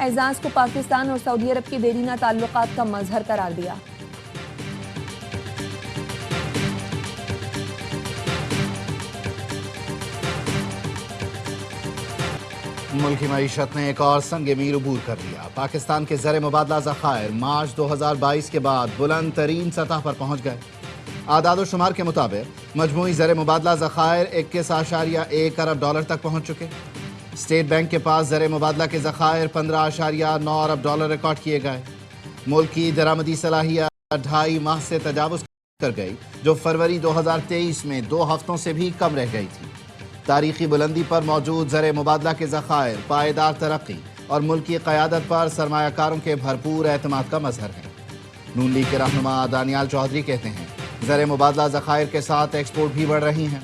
اعزاز کو پاکستان اور سعودی عرب کے دیرینہ تعلقات کا مظہر قرار دیا۔ ملکی معیشت نے ایک اور سنگ میر عبور کر لیا۔ پاکستان کے زر مبادلہ ذخائر مارچ 2022 کے بعد بلند ترین سطح پر پہنچ گئے۔ اعداد و شمار کے مطابق مجموعی زر مبادلہ ذخائر 21.1 ارب ڈالر تک پہنچ چکے۔ اسٹیٹ بینک کے پاس زر مبادلہ کے ذخائر 15.9 ارب ڈالر ریکارڈ کیے گئے۔ ملک کی درآمدی صلاحیت 2.5 ماہ سے تجاوز کر گئی، جو فروری 2023 میں 2 ہفتوں سے بھی کم رہ گئی تھی۔ تاریخی بلندی پر موجود زر مبادلہ کے ذخائر پائیدار ترقی اور ملک کی قیادت پر سرمایہ کاروں کے بھرپور اعتماد کا مظہر ہے۔ نون لیگ کے رہنما دانیال چودھری کہتے ہیں زر مبادلہ ذخائر کے ساتھ ایکسپورٹ بھی بڑھ رہی ہیں۔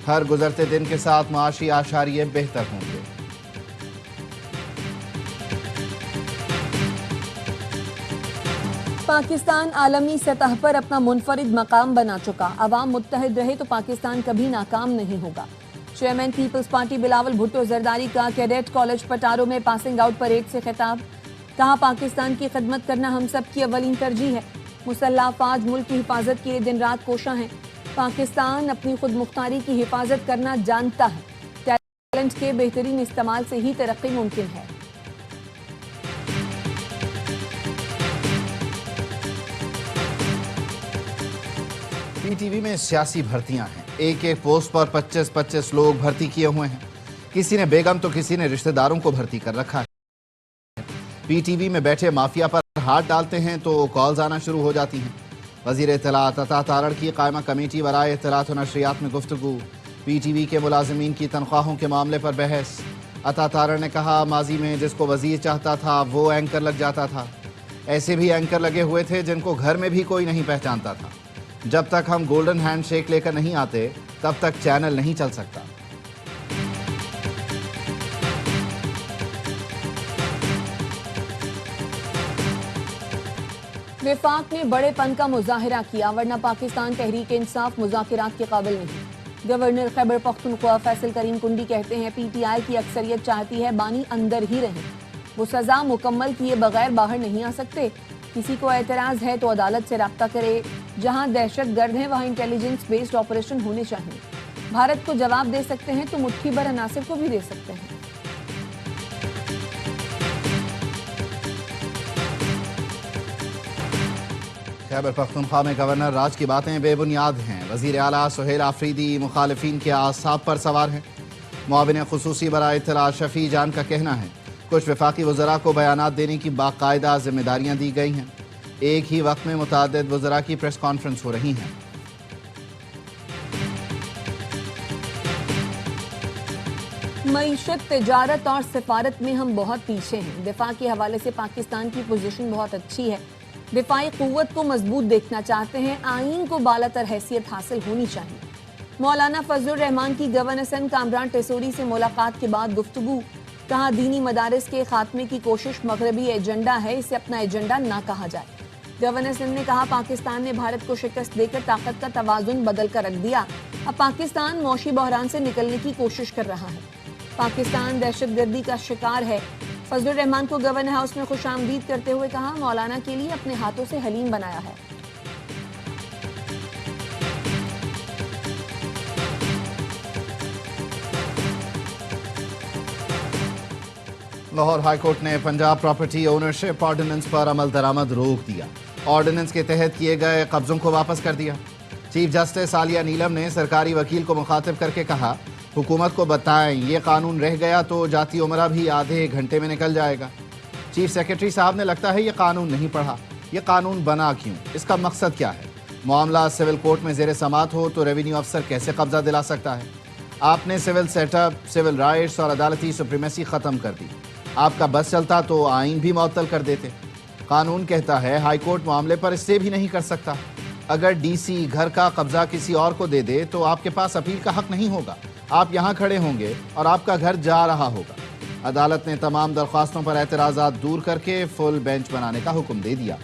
ہر گزرتے دن کے ساتھ معاشی اعشاریے بہتر ہوں گے۔ پاکستان عالمی سطح پر اپنا منفرد مقام بنا چکا۔ عوام متحد رہے تو پاکستان کبھی ناکام نہیں ہوگا۔ Chairman Peoples Party Bilawal Bhutto Zardari کا کیڈٹ کالج پٹارو میں پاسنگ آؤٹ پریڈ سے خطاب۔ کہا پاکستان کی خدمت کرنا ہم سب کی اولین ترجیح ہے۔ مسلح افواج ملک کی حفاظت کے لیے دن رات کوشاں ہیں۔ پاکستان اپنی خود مختاری کی حفاظت کرنا جانتا ہے۔ ٹیلنٹ کے بہترین استعمال سے ہی ترقی ممکن ہے۔ پی ٹی وی میں سیاسی بھرتیاں ہیں۔ ایک ایک پوسٹ پر 25 لوگ بھرتی کیے ہوئے ہیں۔ کسی نے بیگم تو کسی نے رشتہ داروں کو بھرتی کر رکھا ہے۔ پی ٹی وی میں بیٹھے مافیا پر ہاتھ ڈالتے ہیں تو کالز آنا شروع ہو جاتی ہیں۔ وزیر اطلاعات عطا تارڑ کی قائمہ کمیٹی برائے اطلاعات و نشریات میں گفتگو۔ پی ٹی وی کے ملازمین کی تنخواہوں کے معاملے پر بحث۔ عطا تارڑ نے کہا ماضی میں جس کو وزیر چاہتا تھا وہ اینکر لگ جاتا تھا۔ ایسے بھی اینکر لگے ہوئے تھے جن کو گھر میں بھی کوئی نہیں پہچانتا تھا۔ جب تک ہم گولڈن ہینڈ شیک لے کر نہیں آتے تب تک چینل نہیں چل سکتا۔ وفاق نے بڑے پن کا مظاہرہ کیا، ورنہ پاکستان تحریک انصاف مذاکرات کے قابل نہیں۔ گورنر خیبر پختونخوا فیصل کریم کنڈی کہتے ہیں پی ٹی آئی کی اکثریت چاہتی ہے بانی اندر ہی رہیں، وہ سزا مکمل کیے بغیر باہر نہیں آ سکتے۔ کسی کو اعتراض ہے تو عدالت سے رابطہ کرے۔ جہاں دہشت گرد ہیں وہاں انٹیلیجنس بیسڈ آپریشن ہونے چاہیے۔ بھارت کو جواب دے سکتے ہیں تو مٹھی بھر عناصر کو بھی دے سکتے ہیں۔ خیبر پختونخوا میں گورنر راج کی باتیں بے بنیاد ہیں۔ وزیر اعلیٰ سہیل آفریدی مخالفین کے اعصاب پر سوار ہیں۔ معاون خصوصی برائے اطلاع شفیع جان کا کہنا ہے کچھ وفاقی وزراء کو بیانات دینے کی باقاعدہ ذمہ داریاں دی گئی ہیں۔ ایک ہی وقت میں متعدد وزراء کی پریس کانفرنس ہو رہی ہیں۔ معیشت، تجارت اور سفارت میں ہم بہت پیچھے ہیں۔ دفاع کے حوالے سے پاکستان کی پوزیشن بہت اچھی ہے۔ دفاعی قوت کو مضبوط دیکھنا چاہتے ہیں، آئین کو بالاتر حیثیت حاصل ہونی چاہیے۔ مولانا فضل الرحمان کی گورنر سندھ کامران ٹیسوری سے ملاقات کے بعد گفتگو۔ کہا دینی مدارس کے خاتمے کی کوشش مغربی ایجنڈا ہے، اسے اپنا ایجنڈا نہ کہا جائے۔ گورنر سندھ نے کہا پاکستان نے بھارت کو شکست دے کر طاقت کا توازن بدل کر رکھ دیا۔ اب پاکستان معاشی بحران سے نکلنے کی کوشش کر رہا ہے۔ پاکستان دہشت گردی کا شکار ہے۔ فضل الرحمان کو گورنر ہاؤس میں خوش آمدید کرتے ہوئے کہا مولانا کے لیے اپنے ہاتھوں سے حلیم بنایا ہے۔ لاہور ہائی کورٹ نے پنجاب پراپرٹی اونرشپ آرڈیننس پر عمل درآمد روک دیا۔ آرڈیننس کے تحت کیے گئے قبضوں کو واپس کر دیا۔ چیف جسٹس عالیہ نیلم نے سرکاری وکیل کو مخاطب کر کے کہا حکومت کو بتائیں یہ قانون رہ گیا تو جاتی عمرہ بھی آدھے گھنٹے میں نکل جائے گا۔ چیف سیکرٹری صاحب نے لگتا ہے یہ قانون نہیں پڑھا۔ یہ قانون بنا کیوں؟ اس کا مقصد کیا ہے؟ معاملہ سول کورٹ میں زیر سماعت ہو تو ریونیو افسر کیسے قبضہ دلا سکتا ہے؟ آپ نے civil set up, civil rights اور عدالتی سپریمیسی ختم کر دی۔ آپ کا بس چلتا تو آئین بھی معطل کر دیتے۔ قانون کہتا ہے ہائی کورٹ معاملے پر اس سے بھی نہیں کر سکتا۔ اگر ڈی سی گھر کا قبضہ کسی اور کو دے دے تو آپ کے پاس اپیل کا حق نہیں ہوگا۔ آپ یہاں کھڑے ہوں گے اور آپ کا گھر جا رہا ہوگا۔ عدالت نے تمام درخواستوں پر اعتراضات دور کر کے فل بینچ بنانے کا حکم دے دیا۔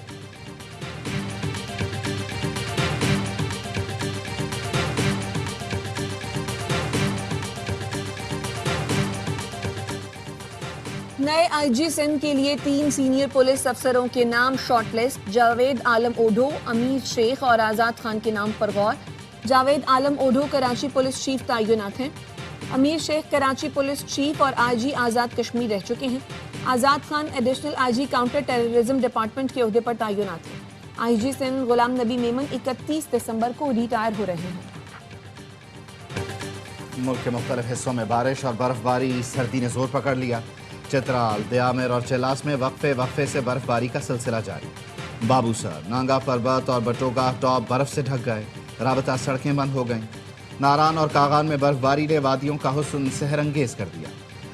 نئے آئی جی سندھ کے لیے 3 سینئر پولیس افسروں کے نام شارٹ لسٹ. جاوید عالم اوڈھو، امیر شیخ اور آزاد خان کے نام پر غور. جاوید عالم اوڈھو کراچی پولیس چیف تعینات ہیں. امیر شیخ کراچی پولیس چیف اور آئی جی آزاد کشمیر رہ چکے ہیں. Azad Khan additional I G counter terrorism department کے عہدے پر تعینات ہیں. آئی جی سندھ غلام نبی میمن 31 دسمبر کو ریٹائر ہو رہے ہیں. ملک کے مختلف حصوں میں بارش اور برف باری، سردی نے زور پکڑ لیا. چترال، دیامر اور چلاس میں وقفے سے برف باری کا سلسلہ جاری. بابوسر، نانگا پربت اور بٹوگا ٹاپ برف سے ڈھک گئے. رابطہ سڑکیں بند ہو گئیں. ناران اور کاغان میں برف باری نے وادیوں کا حسن سحر انگیز کر دیا.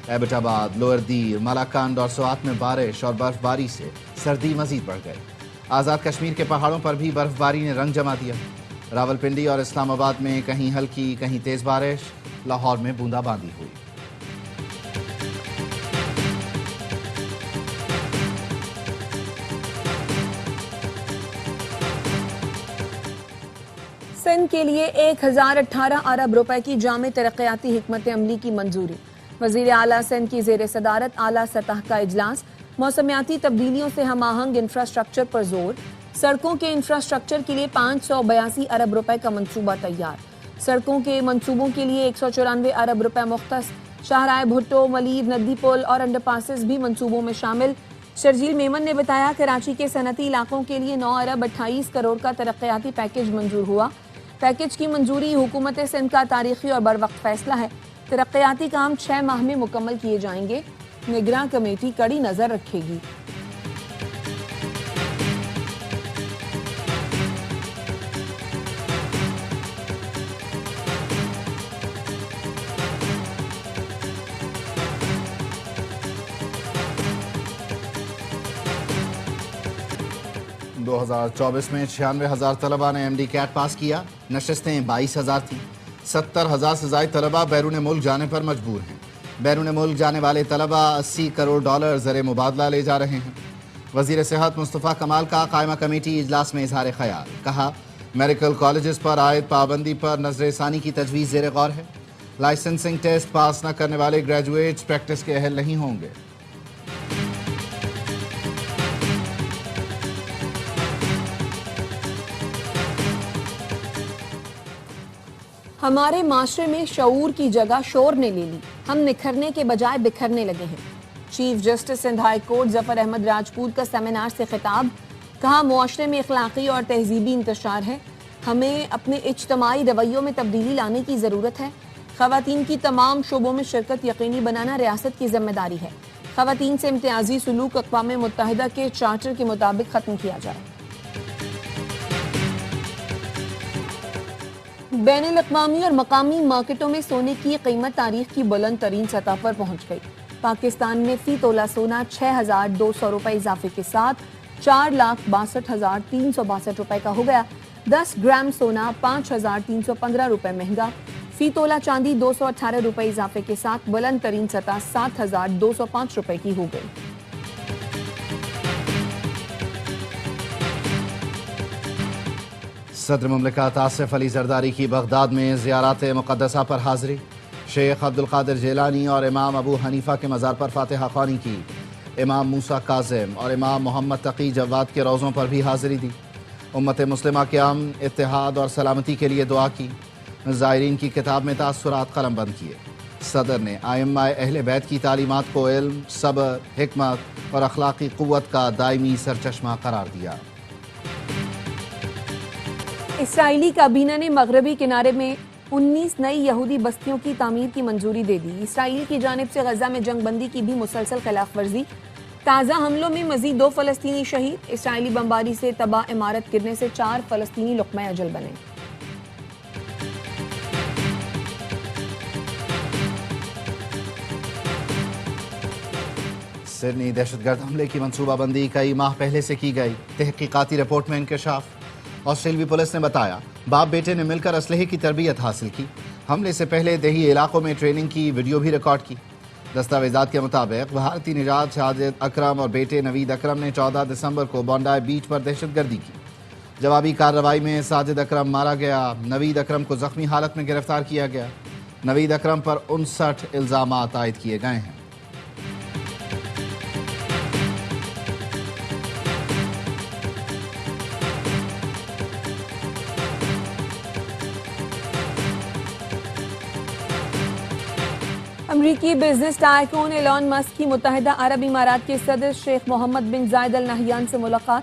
ایبٹ آباد، لوئر دیر، مالاکنڈ اور سوات میں بارش اور برف باری سے سردی مزید بڑھ گئی. آزاد کشمیر کے پہاڑوں پر بھی برف باری نے رنگ جما دیا. راولپنڈی اور اسلام آباد میں کہیں ہلکی کہیں تیز بارش. لاہور میں بوندا باندی ہوئی. سندھ کے لیے 1018 ارب روپے کی جامع ترقیاتی حکمت عملی کی منظوری. وزیر اعلیٰ سندھ کی زیر صدارت اعلیٰ سطح کا اجلاس. موسمیاتی تبدیلیوں سے ہم آہنگ انفراسٹرکچر پر زور. سڑکوں کے انفراسٹرکچر کے لیے 582 ارب روپے کا منصوبہ تیار. سڑکوں کے منصوبوں کے لیے 194 ارب روپے مختص. شاہراہ بھٹو، ملیر، ندی پل اور انڈر پاسز بھی منصوبوں میں شامل. شرجیل میمن نے بتایا کراچی کے صنعتی علاقوں کے لیے 9 ارب 28 کروڑ کا ترقیاتی پیکج منظور ہوا. پیکج کی منظوری حکومت سندھ کا تاریخی اور بروقت فیصلہ ہے. ترقیاتی کام 6 ماہ میں مکمل کیے جائیں گے. نگراں کمیٹی کڑی نظر رکھے گی. دو 2024 میں 96,000 طلبہ نے ایم ڈی کیٹ پاس کیا. نشستیں 22,000 تھیں. 70,000 سے زائد طلبہ بیرون ملک جانے پر مجبور ہیں. بیرون ملک جانے والے طلبہ $80 کروڑ زر مبادلہ لے جا رہے ہیں. وزیر صحت مصطفیٰ کمال کا قائمہ کمیٹی اجلاس میں اظہار خیال. کہا میڈیکل کالجز پر عائد پابندی پر نظر ثانی کی تجویز زیر غور ہے. لائسنسنگ ٹیسٹ پاس نہ کرنے والے گریجویٹس پریکٹس کے اہل نہیں ہوں گے. ہمارے معاشرے میں شعور کی جگہ شور نے لے لی. ہم نکھرنے کے بجائے بکھرنے لگے ہیں. Chief justice Sindh high court Zafar Ahmed Rajput کا سیمینار سے خطاب. کہا معاشرے میں اخلاقی اور تہذیبی انتشار ہے. ہمیں اپنے اجتماعی رویوں میں تبدیلی لانے کی ضرورت ہے. خواتین کی تمام شعبوں میں شرکت یقینی بنانا ریاست کی ذمہ داری ہے. خواتین سے امتیازی سلوک اقوام متحدہ کے چارٹر کے مطابق ختم کیا جائے. بین الاقوامی اور مقامی مارکیٹوں میں سونے کی قیمت تاریخ کی بلند ترین سطح پر پہنچ گئی. پاکستان میں فی تولہ سونا 6,200 روپے اضافے کے ساتھ 4,62,362 روپے کا ہو گیا. 10 گرام سونا 5,315 روپے مہنگا. فی تولہ چاندی 218 روپے اضافے کے ساتھ بلند ترین سطح 7,205 روپے کی ہو گئی. صدر مملکت آصف علی زرداری کی بغداد میں زیارات مقدسہ پر حاضری. شیخ عبدالقادر جیلانی اور امام ابو حنیفہ کے مزار پر فاتحہ خوانی کی. امام موسیٰ کاظم اور امام محمد تقی جواد کے روضوں پر بھی حاضری دی. امت مسلمہ کے امن، اتحاد اور سلامتی کے لیے دعا کی. زائرین کی کتاب میں تاثرات قلم بند کیے. صدر نے ائمہ اہل بیت کی تعلیمات کو علم، صبر، حکمت اور اخلاقی قوت کا دائمی سرچشمہ قرار دیا. اسرائیلی کابینہ نے مغربی کنارے میں 19 نئی یہودی بستیوں کی تعمیر کی منظوری دے دی. اسرائیل کی جانب سے غزہ میں جنگ بندی کی بھی مسلسل خلاف ورزی. تازہ حملوں میں مزید 2 فلسطینی شہید. اسرائیلی بمباری سے تباہ عمارت گرنے سے 4 فلسطینی لقمہ اجل بنے. سڈنی دہشت گرد حملے کی منصوبہ بندی کئی ماہ پہلے سے کی گئی. تحقیقاتی رپورٹ میں انکشاف. آسٹریلوی پولیس نے بتایا باپ بیٹے نے مل کر اسلحے کی تربیت حاصل کی. حملے سے پہلے دیہی علاقوں میں ٹریننگ کی ویڈیو بھی ریکارڈ کی. دستاویزات کے مطابق بھارتی نژاد ساجد اکرم اور بیٹے نوید اکرم نے 14 دسمبر کو بونڈائی بیچ پر دہشت گردی کی. جوابی کارروائی میں ساجد اکرم مارا گیا. نوید اکرم کو زخمی حالت میں گرفتار کیا گیا. نوید اکرم پر 59 الزامات عائد کیے گئے ہیں. امریکی بزنس ٹائکون ایلان مسک کی متحدہ عرب امارات کے صدر شیخ محمد بن زائد ال نہیان سے ملاقات۔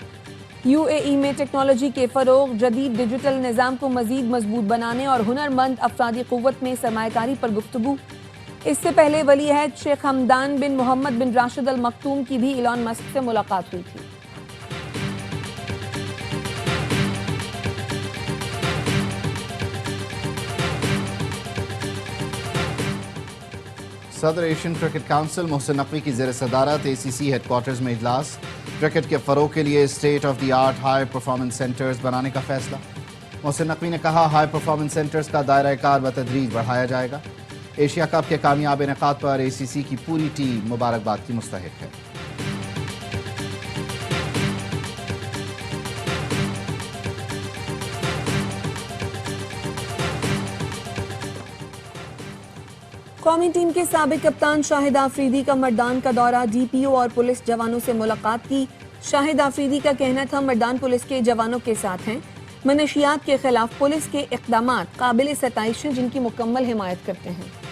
یو اے ای میں ٹیکنالوجی کے فروغ، جدید ڈیجیٹل نظام کو مزید مضبوط بنانے اور ہنرمند افرادی قوت میں سرمایہ کاری پر گفتگو۔ اس سے پہلے ولی عہد شیخ حمدان بن محمد بن راشد ال مکتوم کی بھی ایلان مسک سے ملاقات ہوئی تھی۔ صدر Asian cricket council Mohsin Naqvi کی زیر صدارت اے سی سی ہیڈ کوارٹرز میں اجلاس۔ کرکٹ کے فروغ کے لیے state of the art high performance centres بنانے کا فیصلہ۔ محسن نقوی نے کہا ہائی پرفارمنس سینٹرز کا دائرہ کار بتدریج بڑھایا جائے گا۔ ایشیا کپ کے کامیاب انعقاد پر اے سی سی کی پوری ٹیم مبارکباد کی مستحق ہے۔ قومی ٹیم کے سابق کپتان شاہد آفریدی کا مردان کا دورہ، ڈی پی او اور پولیس جوانوں سے ملاقات کی۔ شاہد آفریدی کا کہنا تھا مردان پولیس کے جوانوں کے ساتھ ہیں، منشیات کے خلاف پولیس کے اقدامات قابل ستائش ہیں جن کی مکمل حمایت کرتے ہیں۔